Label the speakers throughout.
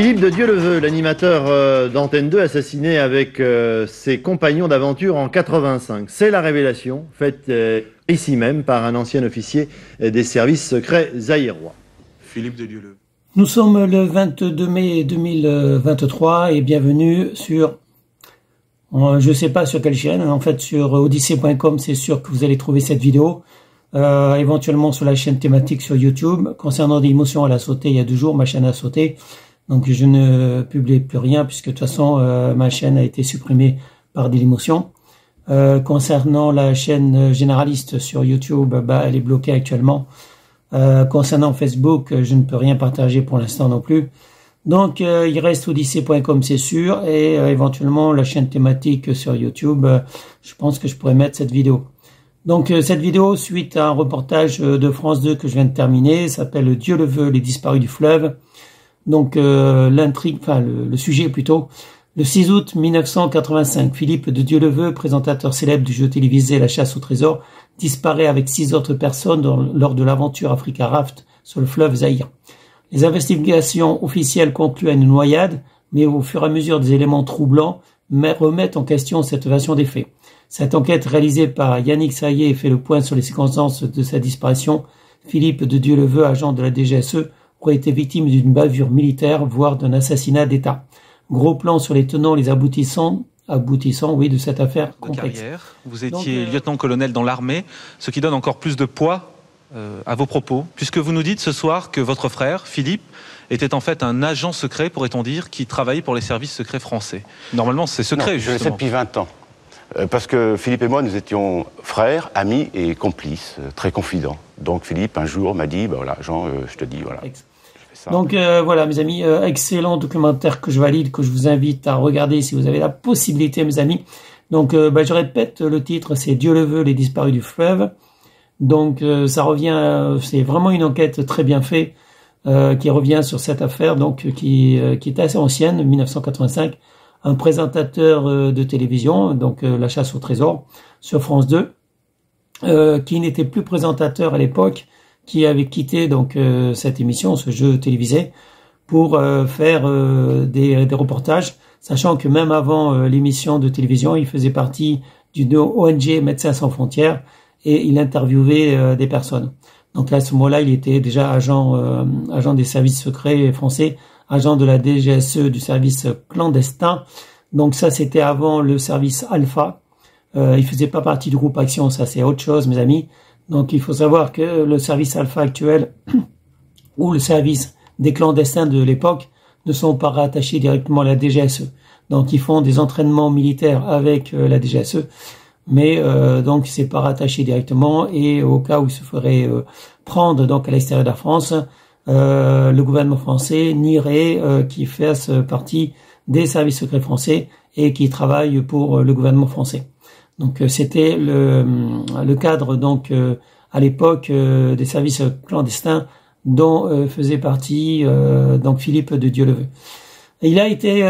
Speaker 1: Philippe de Dieuleveux, l'animateur d'Antenne 2, assassiné avec ses compagnons d'aventure en 85. C'est la révélation faite ici même par un ancien officier des services secrets zaïrois.
Speaker 2: Philippe de Dieuleveux.
Speaker 3: Nous sommes le 22 mai 2023 et bienvenue sur, je ne sais pas sur quelle chaîne, en fait sur odyssée.com, c'est sûr que vous allez trouver cette vidéo. Éventuellement sur la chaîne thématique sur YouTube. Concernant Dailymotion, elle a sauté il y a 2 jours, ma chaîne a sauté. Donc je ne publie plus rien puisque de toute façon ma chaîne a été supprimée par Dailymotion. Concernant la chaîne généraliste sur YouTube, elle est bloquée actuellement. Concernant Facebook, je ne peux rien partager pour l'instant non plus. Donc il reste odyssée.com, c'est sûr, et éventuellement la chaîne thématique sur YouTube. Je pense que je pourrais mettre cette vidéo. Donc cette vidéo, suite à un reportage de France 2 que je viens de terminer, s'appelle Dieuleveux, les disparus du fleuve. Donc l'intrigue, le sujet plutôt, le 6 août 1985, Philippe de Dieuleveux, présentateur célèbre du jeu télévisé La Chasse au Trésor, disparaît avec 6 autres personnes lors de l'aventure Africa Raft sur le fleuve Zaïre. Les investigations officielles concluent à une noyade, mais au fur et à mesure des éléments troublants, remettent en question cette version des faits. Cette enquête réalisée par Yannick Saillé fait le point sur les circonstances de sa disparition. Philippe de Dieuleveux, agent de la DGSE, aurait été victime d'une bavure militaire, voire d'un assassinat d'État. Gros plan sur les tenants, les aboutissants, de cette affaire complexe.
Speaker 4: Carrière. Vous étiez lieutenant-colonel dans l'armée, ce qui donne encore plus de poids à vos propos, puisque vous nous dites ce soir que votre frère, Philippe, était en fait un agent secret, pourrait-on dire, qui travaillait pour les services secrets français. Normalement, c'est secret, justement.
Speaker 5: Je le sais depuis 20 ans. Parce que Philippe et moi, nous étions frères, amis et complices, très confidents. Donc Philippe, un jour, m'a dit, voilà, Jean, je te dis, voilà.
Speaker 3: Donc voilà, mes amis, excellent documentaire que je valide, que je vous invite à regarder si vous avez la possibilité, mes amis. Donc je répète, le titre, c'est Dieuleveux, les disparus du fleuve. Donc ça revient, c'est vraiment une enquête très bien faite, qui revient sur cette affaire, donc qui est assez ancienne, 1985. Un présentateur de télévision, donc La Chasse au Trésor, sur France 2, qui n'était plus présentateur à l'époque, qui avait quitté donc cette émission, ce jeu télévisé, pour faire des reportages, sachant que même avant l'émission de télévision, il faisait partie d'une ONG Médecins sans frontières et il interviewait des personnes. Donc à ce moment-là, il était déjà agent des services secrets français, agent de la DGSE, du service clandestin. Donc ça, c'était avant le service Alpha. Il faisait pas partie du groupe Action, ça c'est autre chose, mes amis. Donc il faut savoir que le service Alpha actuel ou le service des clandestins de l'époque ne sont pas rattachés directement à la DGSE. Donc ils font des entraînements militaires avec la DGSE, mais donc c'est pas rattaché directement. Et au cas où il se ferait prendre donc à l'extérieur de la France, le gouvernement français nierait qu'il fasse partie des services secrets français et qui travaille pour le gouvernement français. Donc c'était le cadre donc à l'époque des services clandestins dont faisait partie donc Philippe de Dieuleveux. Il a été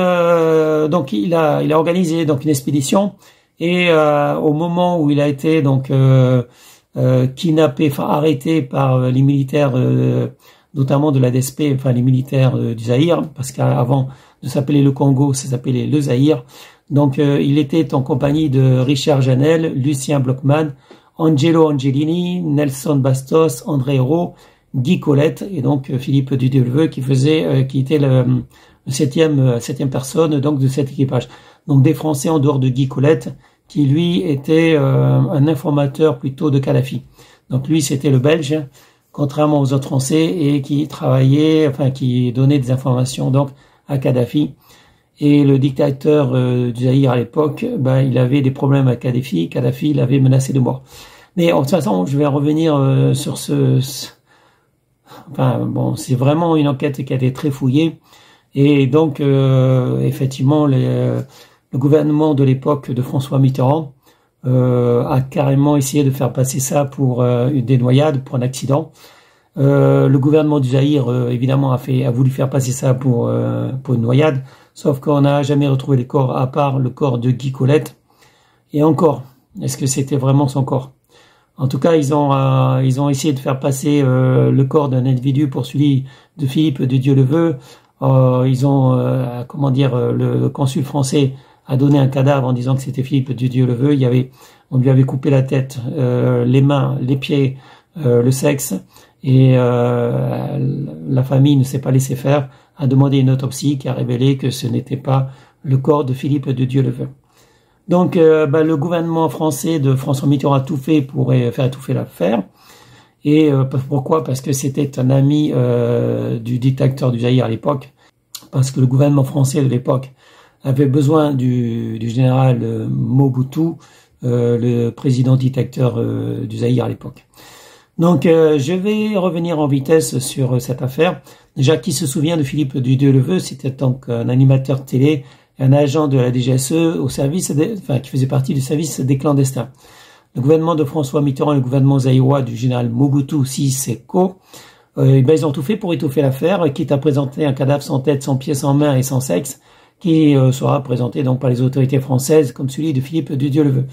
Speaker 3: donc il a organisé donc une expédition et au moment où il a été donc kidnappé, arrêté par les militaires notamment de la DSP, les militaires du Zaïre, parce qu'avant de s'appeler le Congo, ça s'appelait le Zaïre. Donc il était en compagnie de Richard Janel, Lucien Blockman, Angelo Angelini, Nelson Bastos, André Hérault, Guy Colette et donc Philippe de Dieuleveux qui était le septième personne donc de cet équipage. Donc des Français en dehors de Guy Colette qui lui était un informateur plutôt de Kadhafi. Donc lui c'était le Belge, contrairement aux autres Français, et qui travaillait, qui donnait des informations donc à Kadhafi. Et le dictateur du Zaïre à l'époque, il avait des problèmes avec Kadhafi. Kadhafi l'avait menacé de mort. Mais de toute façon, je vais revenir sur c'est vraiment une enquête qui a été très fouillée. Et donc, effectivement, le gouvernement de l'époque de François Mitterrand a carrément essayé de faire passer ça pour des noyades, pour un accident. Le gouvernement du Zaïre, évidemment, a voulu faire passer ça pour une noyade. Sauf qu'on n'a jamais retrouvé les corps, à part le corps de Guy Colette. Et encore, est-ce que c'était vraiment son corps? En tout cas, ils ont essayé de faire passer le corps d'un individu pour celui de Philippe de Dieuleveux Ils ont, comment dire, le consul français a donné un cadavre en disant que c'était Philippe de Dieu-le-Veut. On lui avait coupé la tête, les mains, les pieds, le sexe, et la famille ne s'est pas laissé faire, a demandé une autopsie qui a révélé que ce n'était pas le corps de Philippe de Dieu-le-Veut. Donc, le gouvernement français de François Mitterrand a tout fait pour faire étouffer l'affaire. Et pourquoi? Parce que c'était un ami du dictateur du Zaïre à l'époque, parce que le gouvernement français de l'époque avait besoin du général Mobutu, le président dictateur du Zaïre à l'époque. Donc, je vais revenir en vitesse sur cette affaire. Déjà, qui se souvient de Philippe de Dieu-le-Veut? C'était donc un animateur télé, un agent de la DGSE qui faisait partie du service des clandestins. Le gouvernement de François Mitterrand et le gouvernement zaïrois du général Mobutu Seko, ils ont tout fait pour étouffer l'affaire, quitte à présenter un cadavre sans tête, sans pieds, sans mains et sans sexe, qui sera présenté donc par les autorités françaises comme celui de Philippe de Dieu-le-Veut.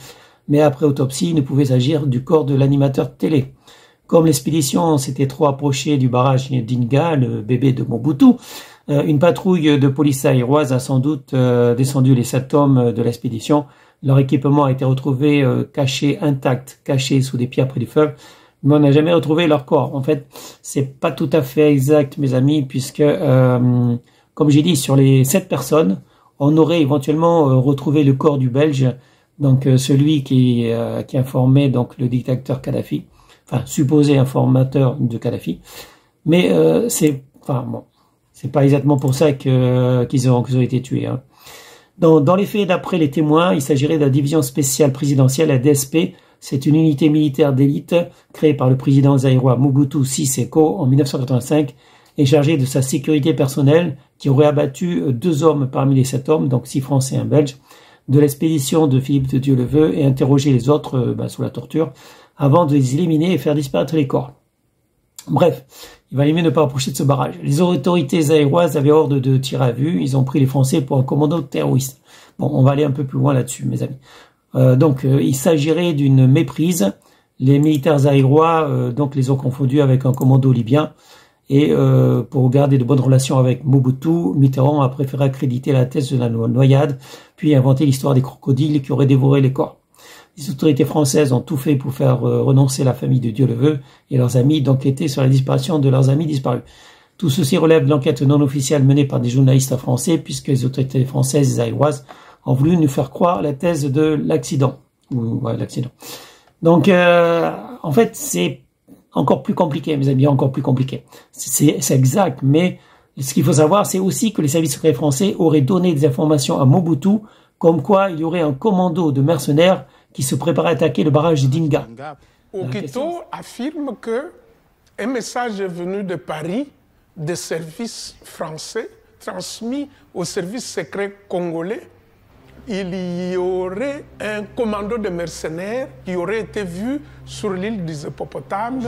Speaker 3: Mais après autopsie, il ne pouvait s'agir du corps de l'animateur télé. Comme l'expédition s'était trop approchée du barrage d'Inga, le bébé de Mobutu, une patrouille de police zaïroise a sans doute descendu les 7 hommes de l'expédition. Leur équipement a été retrouvé caché intact, caché sous des pierres près du feu, mais on n'a jamais retrouvé leur corps. En fait, c'est pas tout à fait exact, mes amis, puisque, comme j'ai dit, sur les 7 personnes, on aurait éventuellement retrouvé le corps du Belge, donc celui qui informait donc le dictateur Kadhafi, enfin supposé informateur de Kadhafi, mais c'est pas exactement pour ça qu'ils ont été tués. Hein. Dans les faits, d'après les témoins, il s'agirait de la division spéciale présidentielle, la DSP. C'est une unité militaire d'élite créée par le président zaïrois Mobutu Seko en 1985 et chargée de sa sécurité personnelle, qui aurait abattu 2 hommes parmi les 7 hommes, donc 6 Français et un Belge, de l'expédition de Philippe de Dieu-le-Veut et interroger les autres sous la torture avant de les éliminer et faire disparaître les corps. Bref, il valait mieux ne pas approcher de ce barrage. Les autorités zaïroises avaient ordre de tirer à vue. Ils ont pris les Français pour un commando terroriste. Bon, on va aller un peu plus loin là-dessus, mes amis. Il s'agirait d'une méprise. Les militaires zaïrois les ont confondus avec un commando libyen. Et pour garder de bonnes relations avec Mobutu, Mitterrand a préféré accréditer la thèse de la noyade, puis inventer l'histoire des crocodiles qui auraient dévoré les corps. Les autorités françaises ont tout fait pour faire renoncer la famille de Dieu-le-Veut et leurs amis d'enquêter sur la disparition de leurs amis disparus. Tout ceci relève de l'enquête non officielle menée par des journalistes français, puisque les autorités françaises et zaïroises ont voulu nous faire croire la thèse de l'accident. Donc, en fait, c'est encore plus compliqué, mes amis, encore plus compliqué. C'est exact, mais ce qu'il faut savoir, c'est aussi que les services secrets français auraient donné des informations à Mobutu, comme quoi il y aurait un commando de mercenaires qui se préparait à attaquer le barrage d'Inga.
Speaker 2: Okito affirme qu'un message est venu de Paris des services français transmis aux services secrets congolais. Il y aurait un commando de mercenaires qui aurait été vu sur l'île des Hippopotames.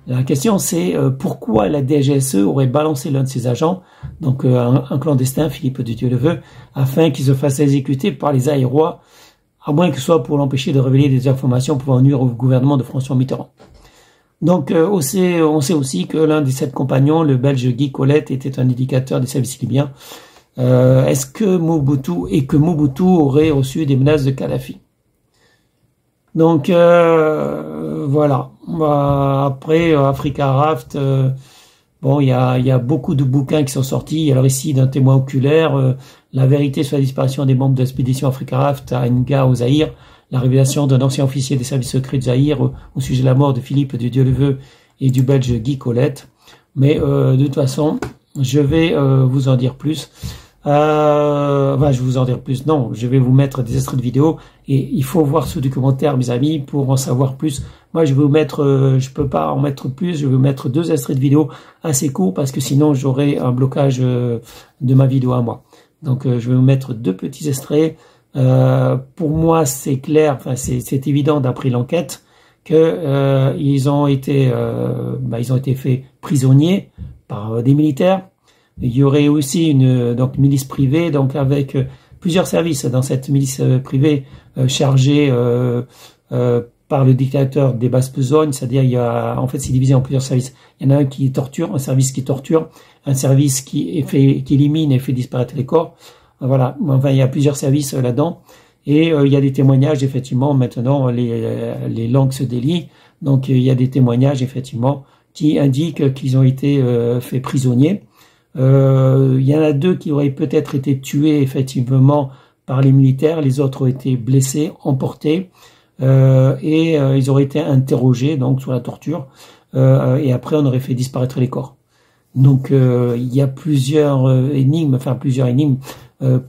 Speaker 3: La question c'est pourquoi la DGSE aurait balancé l'un de ses agents, donc un clandestin, Philippe de Dieu-le-Veut, afin qu'il se fasse exécuter par les Zaïrois, à moins que ce soit pour l'empêcher de révéler des informations pouvant nuire au gouvernement de François Mitterrand. Donc on sait aussi que l'un des 7 compagnons, le Belge Guy Colette, était un indicateur des services libyens. Est-ce que Mobutu aurait reçu des menaces de Kadhafi? Donc voilà. Après Africa Raft, il y a beaucoup de bouquins qui sont sortis. Il y a le récit d'un témoin oculaire, la vérité sur la disparition des membres de l'expédition Africa Raft à Nga au Zaïre, la révélation d'un ancien officier des services secrets de Zaïre au sujet de la mort de Philippe de Dieu-le-Veut et du Belge Guy Colette. Mais de toute façon, je vais vous en dire plus. Je vais vous mettre des extraits de vidéos et il faut voir ce documentaire, mes amis, pour en savoir plus. Moi, je vais vous mettre, je peux pas en mettre plus, je vais vous mettre 2 extraits de vidéos assez courts parce que sinon j'aurai un blocage de ma vidéo à moi. Donc, je vais vous mettre 2 petits extraits. Pour moi, c'est clair, c'est évident d'après l'enquête que ils ont été faits prisonniers par des militaires. Il y aurait aussi une milice privée, donc avec plusieurs services dans cette milice privée chargée par le dictateur des basses besognes, c'est-à-dire en fait c'est divisé en plusieurs services. Il y en a un qui torture, un service qui torture, un service qui élimine et fait disparaître les corps. Voilà, enfin il y a plusieurs services là-dedans. Et il y a des témoignages, effectivement, maintenant les langues se délient, donc il y a des témoignages, effectivement, qui indiquent qu'ils ont été faits prisonniers. Il y en a 2 qui auraient peut-être été tués, effectivement, par les militaires, les autres ont été blessés, emportés, et ils auraient été interrogés, donc, sous la torture, et après on aurait fait disparaître les corps. Donc il y a plusieurs énigmes.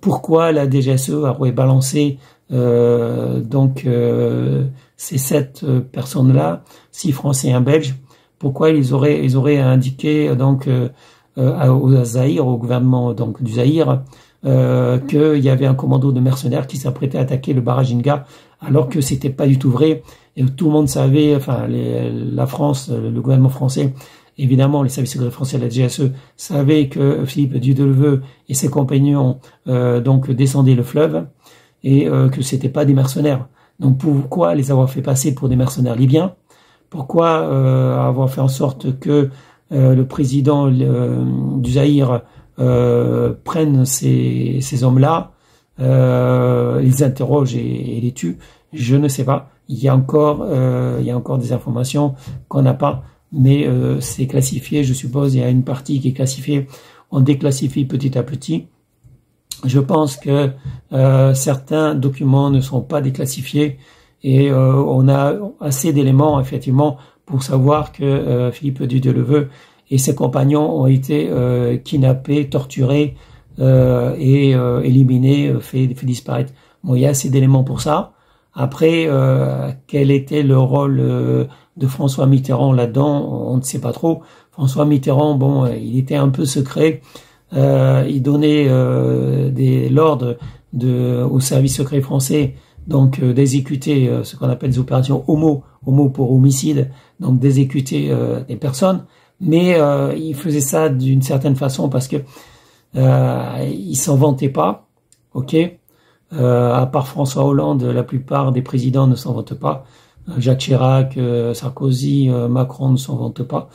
Speaker 3: Pourquoi la DGSE aurait balancé ces 7 personnes-là, 6 Français et un Belge? Pourquoi ils auraient indiqué donc au Zaïre, au gouvernement donc du Zaïre, qu'il y avait un commando de mercenaires qui s'apprêtait à attaquer le barrage Inga, alors que c'était pas du tout vrai, et tout le monde savait, enfin la France, le gouvernement français, évidemment les services secrets français de la DGSE savaient que Philippe Dieudeleveau et ses compagnons donc descendaient le fleuve, et que c'était pas des mercenaires. Donc pourquoi les avoir fait passer pour des mercenaires libyens? Pourquoi avoir fait en sorte que le président du Zaïre prenne ces hommes-là, les interroge et les tue? Je ne sais pas. Il y a encore des informations qu'on n'a pas, mais c'est classifié, je suppose. Il y a une partie qui est classifiée. On déclassifie petit à petit. Je pense que certains documents ne sont pas déclassifiés, et on a assez d'éléments, effectivement, pour savoir que Philippe Dieudeleveau et ses compagnons ont été kidnappés, torturés et éliminés, fait disparaître. Bon, il y a assez d'éléments pour ça. Après, quel était le rôle de François Mitterrand là-dedans, on ne sait pas trop. François Mitterrand, bon, il était un peu secret. Il donnait l'ordre au service secret français, donc d'exécuter ce qu'on appelle des opérations homo pour homicide, donc d'exécuter des personnes. Mais il faisait ça d'une certaine façon parce que il s'en vantait pas, ok. À part François Hollande, la plupart des présidents ne s'en vantent pas. Jacques Chirac, Sarkozy, Macron ne s'en vantent pas.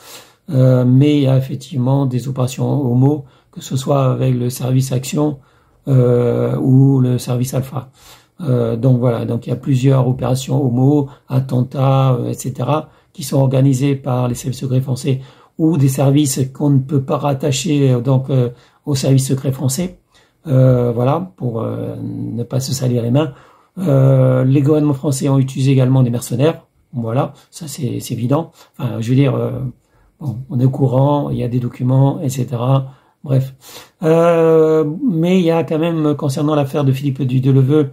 Speaker 3: Mais il y a effectivement des opérations homo, que ce soit avec le service Action ou le service Alpha. Donc voilà, donc il y a plusieurs opérations homo, attentats, etc., qui sont organisées par les services secrets français ou des services qu'on ne peut pas rattacher donc au service secret français. Voilà, pour ne pas se salir les mains. Les gouvernements français ont utilisé également des mercenaires. Voilà, ça c'est évident. Enfin, je veux dire, bon, on est au courant, il y a des documents, etc. Bref. Mais il y a quand même, concernant l'affaire de Philippe Dieudeleveau,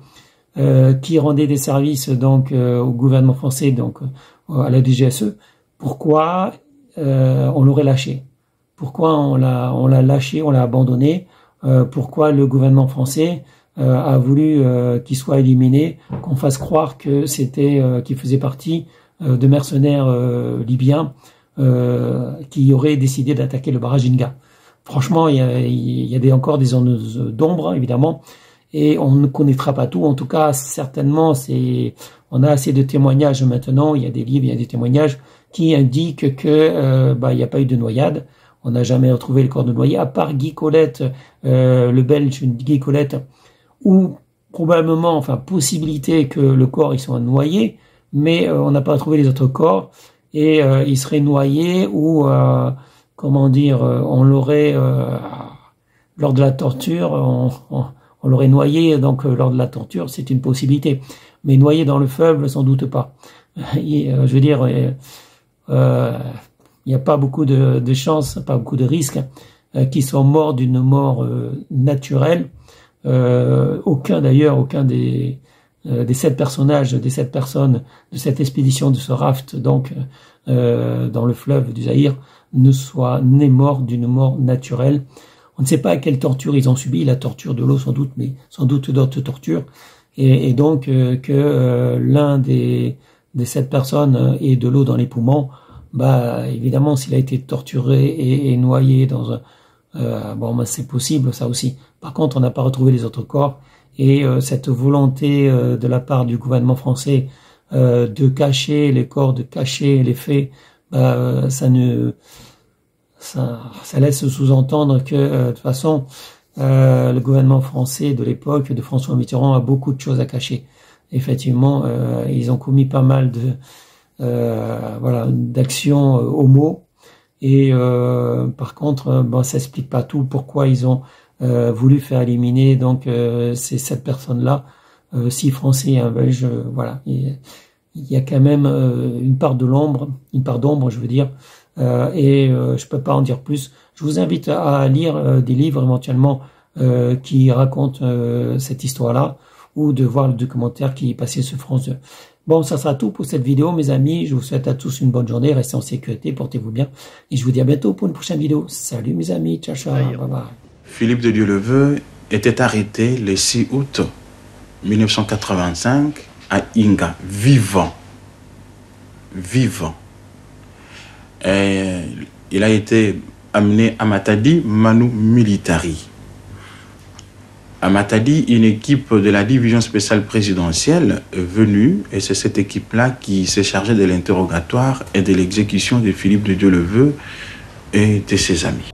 Speaker 3: qui rendait des services donc au gouvernement français, donc à la DGSE, pourquoi on l'aurait lâché? Pourquoi on l'a lâché, on l'a abandonné? Pourquoi le gouvernement français a voulu qu'il soit éliminé, qu'on fasse croire que c'était qu'il faisait partie de mercenaires libyens qui auraient décidé d'attaquer le barrage Inga? Franchement, il y a encore des zones d'ombre, évidemment, et on ne connaîtra pas tout. En tout cas, certainement, on a assez de témoignages maintenant. Il y a des livres, il y a des témoignages qui indiquent que il n'y a pas eu de noyade. On n'a jamais retrouvé le corps de noyé, à part Guy Colette, le Belge Guy Colette, ou probablement, enfin, possibilité que le corps il soit noyé, mais on n'a pas retrouvé les autres corps, et il serait noyé, ou comment dire, on l'aurait lors de la torture, on l'aurait noyé, donc lors de la torture, c'est une possibilité, mais noyé dans le fleuve, sans doute pas. Je veux dire, il n'y a pas beaucoup de chances, pas beaucoup de risques qu'ils soient morts d'une mort naturelle. Aucun des 7 personnages, des 7 personnes de cette expédition, de ce raft, donc dans le fleuve du Zaïre, n'est mort d'une mort naturelle. On ne sait pas quelle torture ils ont subi, la torture de l'eau sans doute, mais sans doute d'autres tortures. Et donc que l'un des 7 personnes ait de l'eau dans les poumons, évidemment, s'il a été torturé et noyé dans un, c'est possible, ça aussi. Par contre, on n'a pas retrouvé les autres corps, et cette volonté de la part du gouvernement français de cacher les corps, de cacher les faits, ça laisse sous-entendre que de toute façon le gouvernement français de l'époque de François Mitterrand a beaucoup de choses à cacher. Effectivement, ils ont commis pas mal d'actions homo, et par contre, ça explique pas tout pourquoi ils ont voulu faire éliminer donc ces 7 personnes-là, 6 Français et un Belge. Voilà, il y a quand même une part d'ombre, je veux dire, et je peux pas en dire plus. Je vous invite à lire des livres éventuellement qui racontent cette histoire-là, ou de voir le documentaire qui est passé sur France 2. Bon, ça sera tout pour cette vidéo, mes amis. Je vous souhaite à tous une bonne journée. Restez en sécurité, portez-vous bien. Et je vous dis à bientôt pour une prochaine vidéo. Salut, mes amis. Ciao, ciao. Bye bye.
Speaker 6: Philippe de Dieuleveux était arrêté le 6 août 1985 à Inga, vivant. Et il a été amené à Matadi, Manu Militari. À Matadi, une équipe de la division spéciale présidentielle est venue, et c'est cette équipe-là qui s'est chargée de l'interrogatoire et de l'exécution de Philippe de Dieuleveux et de ses amis.